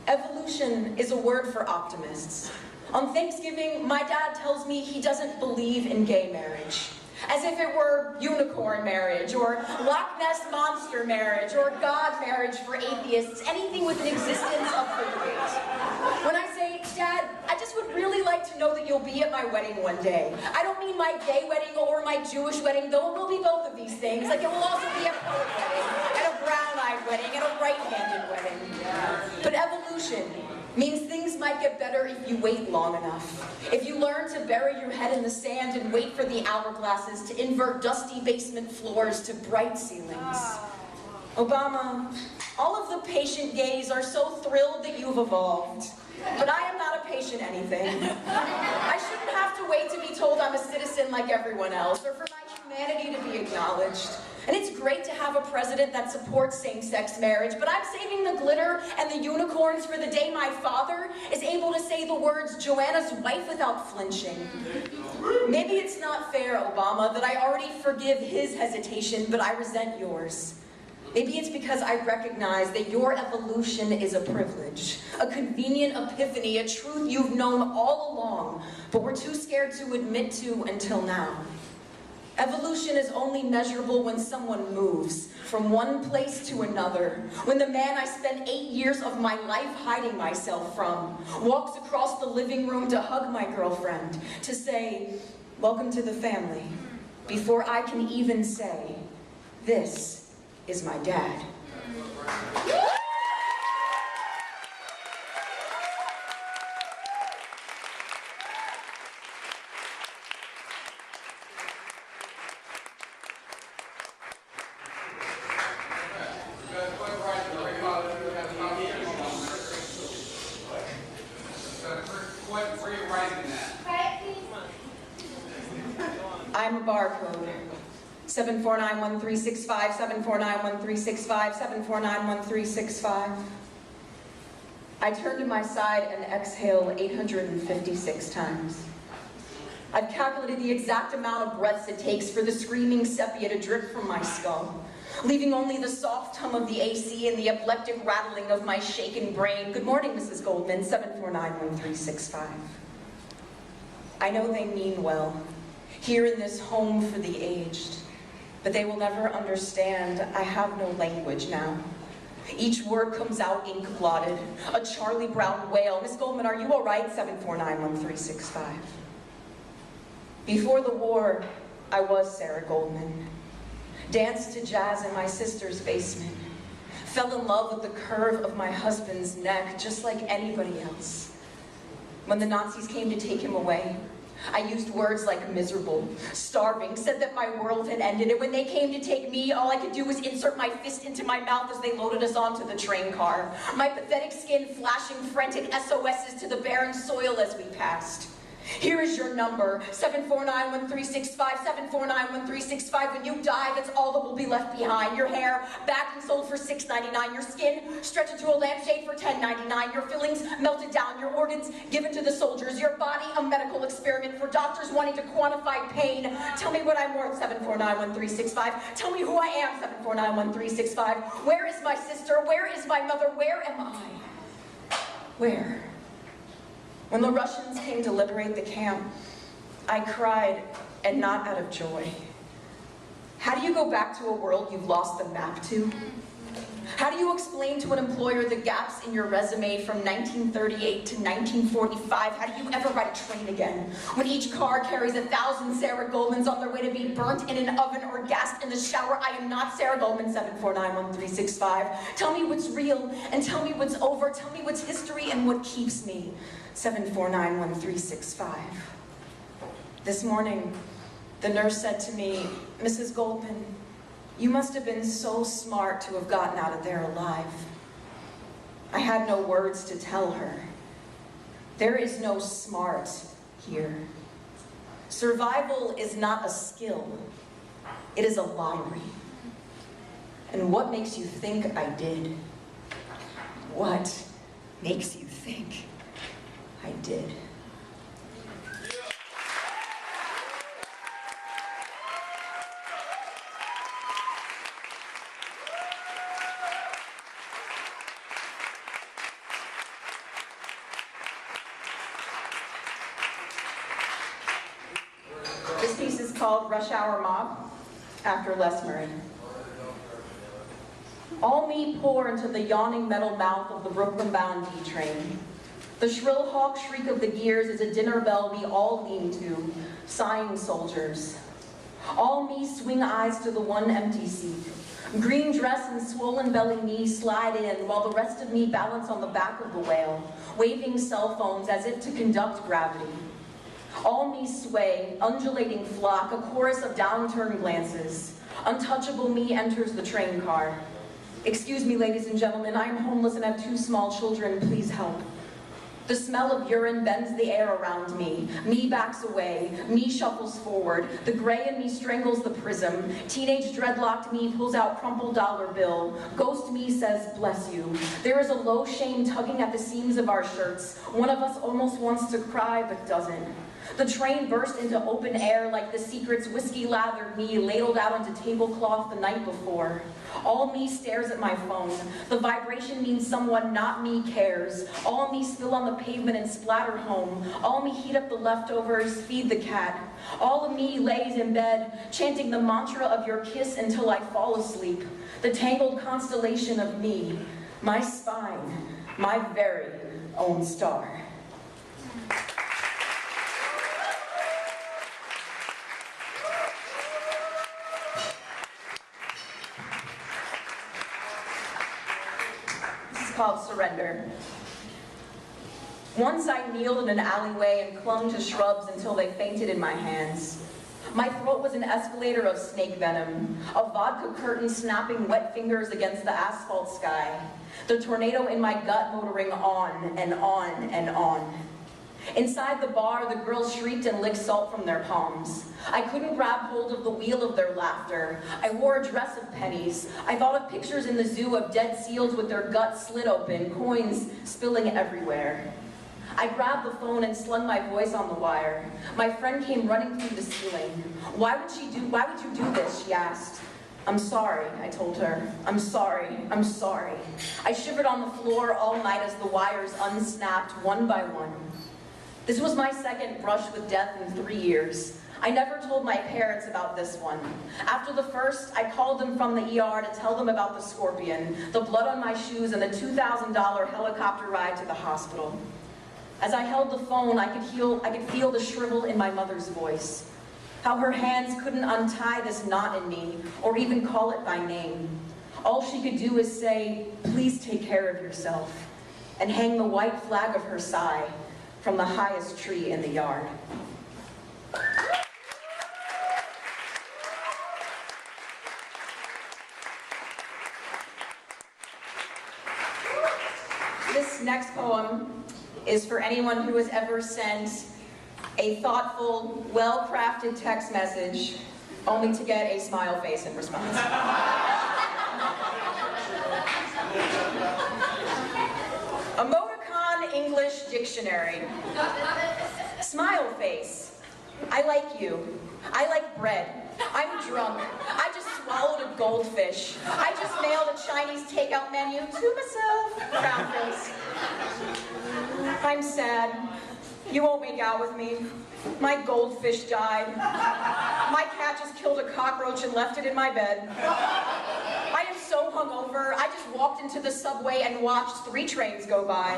Evolution is a word for optimists. On Thanksgiving, my dad tells me he doesn't believe in gay marriage, as if it were unicorn marriage, or Loch Ness monster marriage, or God marriage for atheists, anything with an existence of the debate. When I say, Dad, I just would really like to know that you'll be at my wedding one day. I don't mean my gay wedding or my Jewish wedding, though it will be both of these things. Like, it will also be a poet wedding, and a brown-eyed wedding, and a right-handed wedding. But evolution means things might get better if you wait long enough. If you learn to bury your head in the sand and wait for the hourglasses to invert dusty basement floors to bright ceilings. Obama, all of the patient gays are so thrilled that you've evolved. But I am not a patient anything. I shouldn't have to wait to be told I'm a citizen like everyone else, or for my humanity to be acknowledged. And it's great to have a president that supports same-sex marriage, but I'm saving the glitter and the unicorns for the day my father is able to say the words Joanna's wife without flinching. Maybe it's not fair, Obama, that I already forgive his hesitation, but I resent yours. Maybe it's because I recognize that your evolution is a privilege, a convenient epiphany, a truth you've known all along, but were too scared to admit to until now. Evolution is only measurable when someone moves from one place to another, when the man I spent 8 years of my life hiding myself from walks across the living room to hug my girlfriend, to say, "Welcome to the family," before I can even say, "This is my dad." I'm a barcode. 7491365, 7491365, 7491365. I turn to my side and exhale 856 times. I've calculated the exact amount of breaths it takes for the screaming sepia to drip from my skull, leaving only the soft hum of the AC and the epileptic rattling of my shaken brain. Good morning, Mrs. Goldman, 7491365. I know they mean well, here in this home for the aged, but they will never understand. I have no language now. Each word comes out ink-blotted, a Charlie Brown wail. Miss Goldman, are you all right? 7491365. Before the war, I was Sarah Goldman. Danced to jazz in my sister's basement. Fell in love with the curve of my husband's neck, just like anybody else. When the Nazis came to take him away, I used words like miserable, starving, said that my world had ended, and when they came to take me, all I could do was insert my fist into my mouth as they loaded us onto the train car, my pathetic skin flashing frantic SOSs to the barren soil as we passed. Here is your number, 7491365, 7491365. When you die, that's all that will be left behind. Your hair, bagged and sold for $6.99. Your skin, stretched into a lampshade for $10.99. Your fillings melted down. Your organs given to the soldiers. Your body, a medical experiment for doctors wanting to quantify pain. Tell me what I'm worth, 7491365. Tell me who I am, 7491365. Where is my sister? Where is my mother? Where am I? Where? When the Russians came to liberate the camp, I cried, and not out of joy. How do you go back to a world you've lost the map to? How do you explain to an employer the gaps in your resume from 1938 to 1945? How do you ever ride a train again when each car carries 1,000 Sarah Goldmans on their way to be burnt in an oven or gassed in the shower? I am not Sarah Goldman, 7491365. Tell me what's real and tell me what's over. Tell me what's history and what keeps me, 7491365. This morning, the nurse said to me, "Mrs. Goldman, you must have been so smart to have gotten out of there alive." I had no words to tell her. There is no smart here. Survival is not a skill. It is a lottery. And what makes you think I did? What makes you think I did? This piece is called Rush Hour Mob, after Les Murray. All me pour into the yawning metal mouth of the Brooklyn-bound D train. The shrill hawk shriek of the gears is a dinner bell we all lean to, sighing soldiers. All me swing eyes to the one empty seat. Green dress and swollen belly knee slide in while the rest of me balance on the back of the whale, waving cell phones as if to conduct gravity. All me sway, undulating flock, a chorus of downturned glances. Untouchable me enters the train car. "Excuse me, ladies and gentlemen, I am homeless and have 2 small children. Please help." The smell of urine bends the air around me. Me backs away. Me shuffles forward. The gray in me strangles the prism. Teenage dreadlocked me pulls out crumpled dollar bill. Ghost me says, bless you. There is a low shame tugging at the seams of our shirts. One of us almost wants to cry, but doesn't. The train burst into open air like the secrets whiskey-lathered me ladled out onto tablecloth the night before. All me stares at my phone. The vibration means someone not me cares. All me spill on the pavement and splatter home. All me heat up the leftovers, feed the cat. All of me lays in bed, chanting the mantra of your kiss until I fall asleep. The tangled constellation of me, my spine, my very own star. Called Surrender. Once I kneeled in an alleyway and clung to shrubs until they fainted in my hands. My throat was an escalator of snake venom, a vodka curtain snapping wet fingers against the asphalt sky, the tornado in my gut motoring on and on and on. Inside the bar, the girls shrieked and licked salt from their palms. I couldn't grab hold of the wheel of their laughter. I wore a dress of pennies. I thought of pictures in the zoo of dead seals with their guts slit open, coins spilling everywhere. I grabbed the phone and slung my voice on the wire. My friend came running through the ceiling. Why would you do this, she asked. I'm sorry, I told her. I'm sorry, I'm sorry. I shivered on the floor all night as the wires unsnapped one by one. This was my second brush with death in 3 years. I never told my parents about this one. After the first, I called them from the ER to tell them about the scorpion, the blood on my shoes, and the $2,000 helicopter ride to the hospital. As I held the phone, I could feel the shrivel in my mother's voice. How her hands couldn't untie this knot in me, or even call it by name. All she could do is say, please take care of yourself, and hang the white flag of her sigh from the highest tree in the yard. This next poem is for anyone who has ever sent a thoughtful, well-crafted text message only to get a smile face in response. Emoticon English Dictionary. Smile face. I like you. I like bread. I'm drunk. I just swallowed a goldfish. I just mailed a Chinese takeout menu to myself. Round face. I'm sad. You won't make out with me. My goldfish died. My cat just killed a cockroach and left it in my bed. I am so hungover, I just walked into the subway and watched 3 trains go by.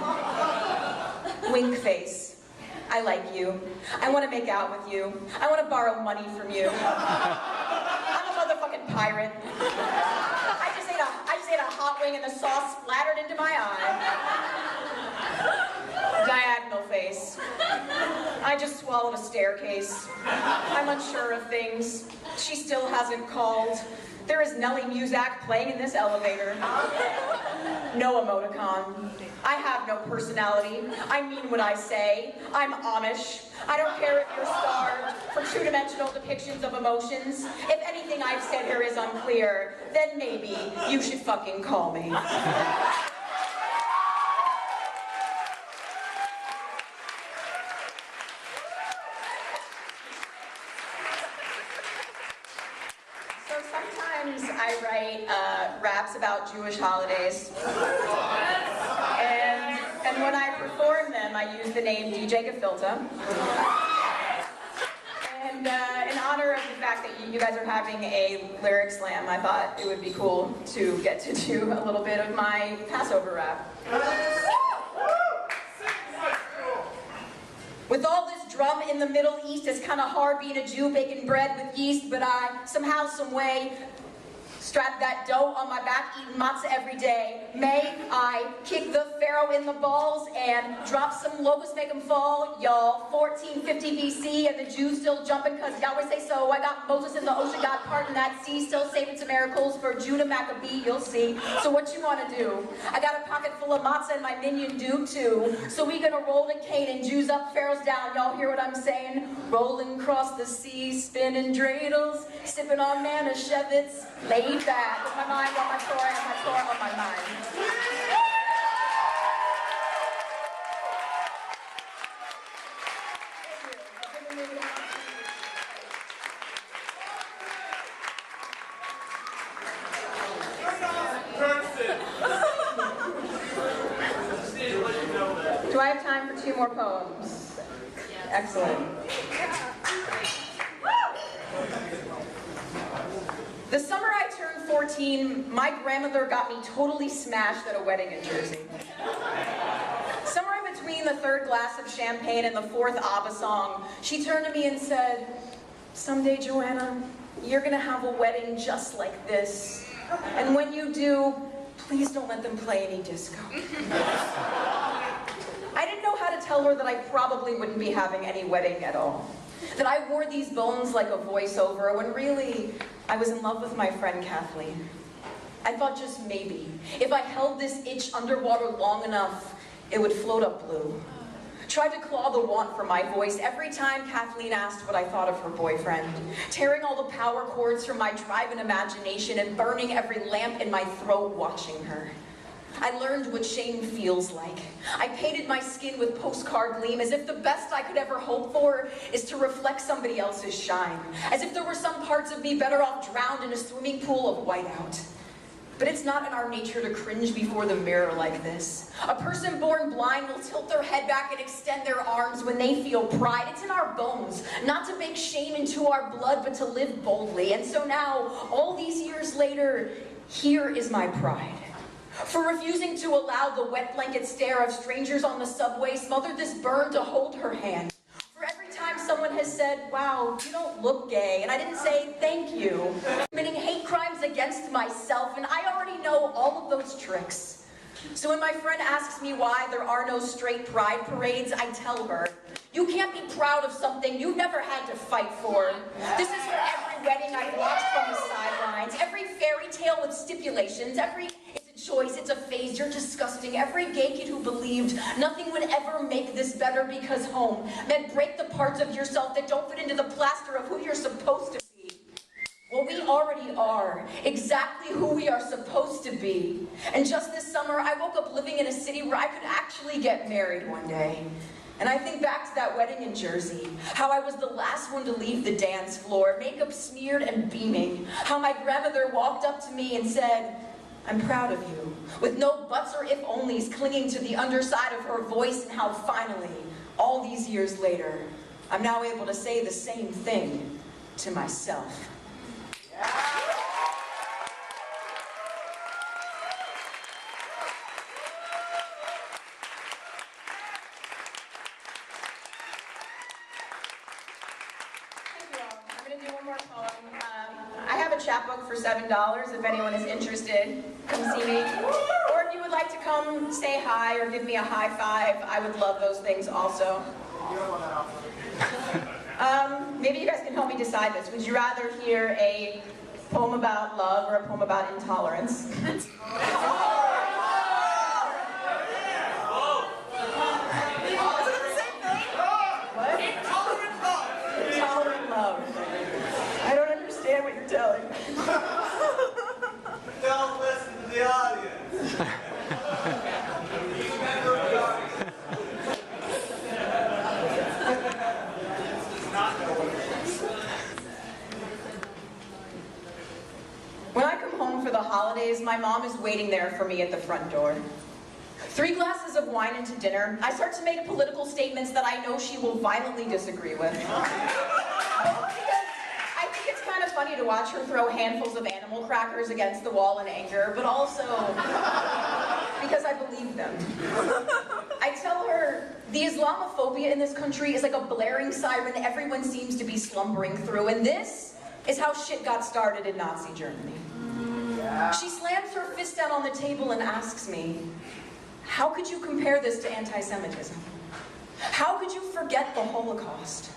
Wink face. I like you. I want to make out with you. I want to borrow money from you. I'm a motherfucking pirate. I just ate a hot wing and the sauce splattered into my eye. Diagonal face. I just swallowed a staircase. I'm unsure of things. She still hasn't called. There is Nelly Muzak playing in this elevator. No emoticon. I have no personality. I mean what I say. I'm Amish. I don't care if you're starved for 2-dimensional depictions of emotions. If anything I've said here is unclear, then maybe you should fucking call me. I write raps about Jewish holidays, and when I perform them, I use the name DJ Gefilta. And in honor of the fact that you guys are having a lyric slam, I thought it would be cool to get to do a little bit of my Passover rap. With all this drum in the Middle East, it's kind of hard being a Jew baking bread with yeast, but I, somehow, some way, Strap that dough on my back, eating matzah every day. May I kick the pharaoh in the balls and drop some locusts, make them fall, y'all. 1450 BC and the Jews still jumping because Yahweh say so. I got Moses in the ocean, God pardon that sea, still saving some miracles for Judah Maccabee, you'll see. So what you want to do? I got a pocket full of matzah and my minion do too. So we gonna roll in Canaan, Jews up, pharaohs down. Y'all hear what I'm saying? Rolling across the sea, spinning dreidels, sipping on Manischewitz, laid back with my mind on my Torah and my Torah on my mind. Do I have time for 2 more poems? Excellent. The summer I turned 14, my grandmother got me totally smashed at a wedding in Jersey. Somewhere in between the 3rd glass of champagne and the 4th ABBA song, she turned to me and said, "Someday, Joanna, you're gonna have a wedding just like this. And when you do, please don't let them play any disco." I didn't know how to tell her that I probably wouldn't be having any wedding at all. That I wore these bones like a voiceover, when really, I was in love with my friend Kathleen. I thought just maybe, if I held this itch underwater long enough, it would float up blue. Tried to claw the want for my voice every time Kathleen asked what I thought of her boyfriend, tearing all the power cords from my drive-in imagination and burning every lamp in my throat watching her. I learned what shame feels like. I painted my skin with postcard gleam as if the best I could ever hope for is to reflect somebody else's shine. As if there were some parts of me better off drowned in a swimming pool of whiteout. But it's not in our nature to cringe before the mirror like this. A person born blind will tilt their head back and extend their arms when they feel pride. It's in our bones, not to bake shame into our blood, but to live boldly. And so now, all these years later, here is my pride. For refusing to allow the wet blanket stare of strangers on the subway smother this burn to hold her hand. For every time someone has said, "Wow, you don't look gay," and I didn't say thank you. Committing hate crimes against myself, and I already know all of those tricks. So when my friend asks me why there are no straight pride parades, I tell her, you can't be proud of something you never had to fight for. This is for every wedding I've watched from the sidelines, every fairy tale with stipulations, every choice, it's a phase, you're disgusting. Every gay kid who believed nothing would ever make this better because home meant break the parts of yourself that don't fit into the plaster of who you're supposed to be. Well, we already are exactly who we are supposed to be. And just this summer, I woke up living in a city where I could actually get married one day. And I think back to that wedding in Jersey, how I was the last one to leave the dance floor, makeup smeared and beaming, how my grandmother walked up to me and said, "I'm proud of you," with no buts or if-onlys clinging to the underside of her voice, and how finally, all these years later, I'm now able to say the same thing to myself. Chapbook for $7 if anyone is interested. Come see me. Or if you would like to come say hi or give me a high five, I would love those things also. Maybe you guys can help me decide this. Would you rather hear a poem about love or a poem about intolerance? What? Intolerant love. I don't understand what you're telling me.
Don't listen to the audience.
When I come home for the holidays, my mom is waiting there for me at the front door. 3 glasses of wine into dinner, I start to make political statements that I know she will violently disagree with. I think it's kind of funny to watch her throw handfuls of animal crackers against the wall in anger, but also because I believe them. I tell her the Islamophobia in this country is like a blaring siren everyone seems to be slumbering through, and this is how shit got started in Nazi Germany. She slams her fist down on the table and asks me, how could you compare this to anti-Semitism? How could you forget the Holocaust?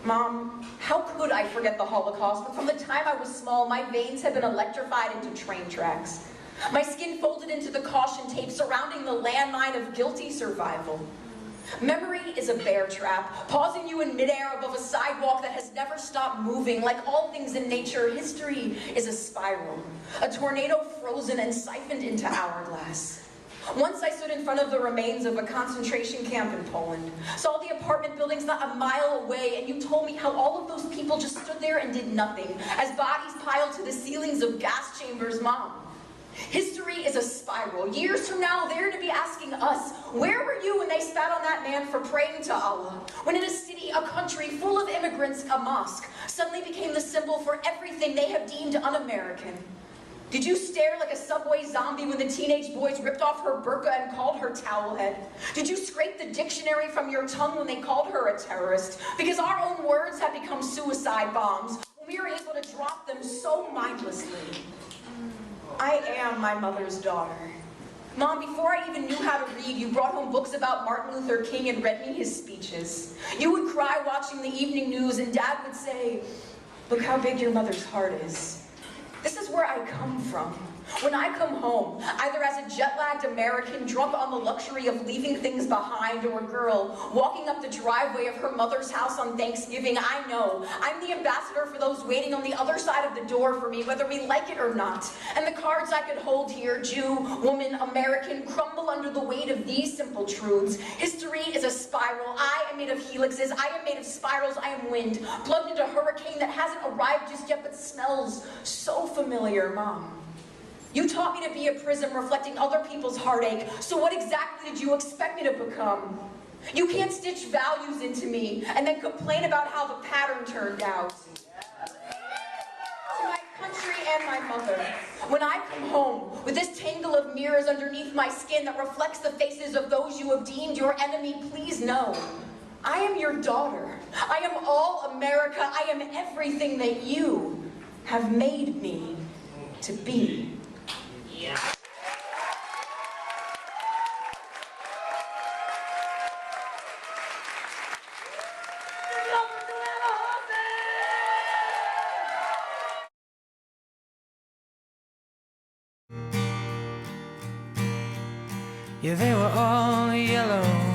Mom, how could I forget the Holocaust? But from the time I was small, my veins have been electrified into train tracks. My skin folded into the caution tape surrounding the landmine of guilty survival. Memory is a bear trap, pausing you in midair above a sidewalk that has never stopped moving. Like all things in nature, history is a spiral, a tornado frozen and siphoned into hourglass. Once I stood in front of the remains of a concentration camp in Poland, saw the apartment buildings not a mile away, and you told me how all of those people just stood there and did nothing, as bodies piled to the ceilings of gas chambers. Mom, history is a spiral. Years from now, they're to be asking us, where were you when they spat on that man for praying to Allah? When in a city, a country full of immigrants, a mosque suddenly became the symbol for everything they have deemed un-American. Did you stare like a subway zombie when the teenage boys ripped off her burqa and called her towelhead? Did you scrape the dictionary from your tongue when they called her a terrorist? Because our own words have become suicide bombs when we are able to drop them so mindlessly. I am my mother's daughter. Mom, before I even knew how to read, you brought home books about Martin Luther King and read me his speeches. You would cry watching the evening news, and Dad would say, look how big your mother's heart is. This is where I come from. When I come home, either as a jet-lagged American drunk on the luxury of leaving things behind, or a girl walking up the driveway of her mother's house on Thanksgiving, I know I'm the ambassador for those waiting on the other side of the door for me, whether we like it or not. And the cards I could hold here, Jew, woman, American, crumble under the weight of these simple truths. History is a spiral. I am made of helixes. I am made of spirals. I am wind, plugged into a hurricane that hasn't arrived just yet, but smells so familiar. Mom, you taught me to be a prism reflecting other people's heartache, so what exactly did you expect me to become? You can't stitch values into me and then complain about how the pattern turned out. To my country and my mother, when I come home with this tangle of mirrors underneath my skin that reflects the faces of those you have deemed your enemy, please know, I am your daughter. I am all America. I am everything that you have made me to be. Yeah.
Yeah, they were all yellow